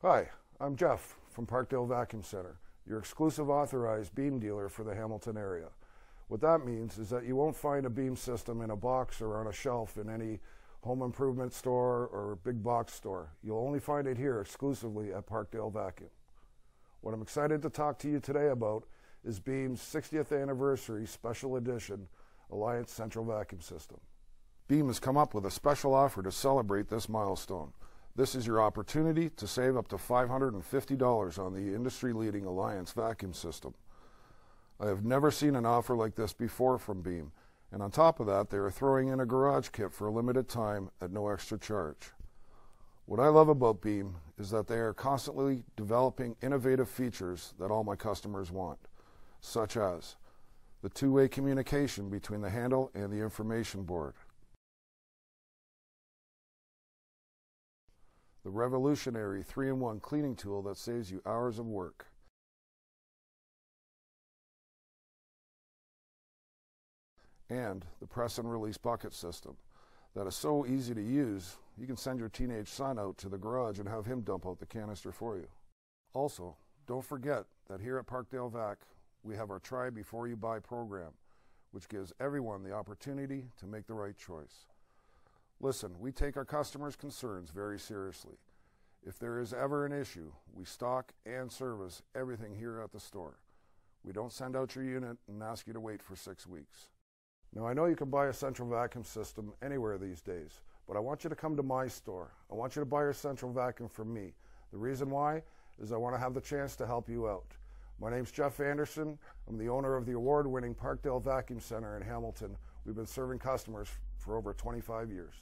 Hi, I'm Jeff from PARKDALE Vacuum Center, your exclusive authorized beam dealer for the Hamilton area. What that means is that you won't find a beam system in a box or on a shelf in any home improvement store or big box store. You'll only find it here exclusively at PARKDALE Vacuum. What I'm excited to talk to you today about is Beam's 60th anniversary special edition Alliance Central Vacuum System. Beam has come up with a special offer to celebrate this milestone. This is your opportunity to save up to $550 on the industry-leading Alliance vacuum system. I have never seen an offer like this before from Beam, and on top of that, they are throwing in a garage kit for a limited time at no extra charge. What I love about Beam is that they are constantly developing innovative features that all my customers want, such as the two-way communication between the handle and the information board, the revolutionary 3-in-1 cleaning tool that saves you hours of work, and the press and release bucket system that is so easy to use you can send your teenage son out to the garage and have him dump out the canister for you. Also, don't forget that here at PARKDALE Vac we have our Try Before You Buy program, which gives everyone the opportunity to make the right choice. Listen, we take our customers' concerns very seriously. If there is ever an issue, we stock and service everything here at the store. We don't send out your unit and ask you to wait for 6 weeks. Now, I know you can buy a central vacuum system anywhere these days, but I want you to come to my store. I want you to buy your central vacuum from me. The reason why is I want to have the chance to help you out. My name's Jeff Anderson. I'm the owner of the award-winning PARKDALE Vacuum Center in Hamilton. We've been serving customers for over 25 years.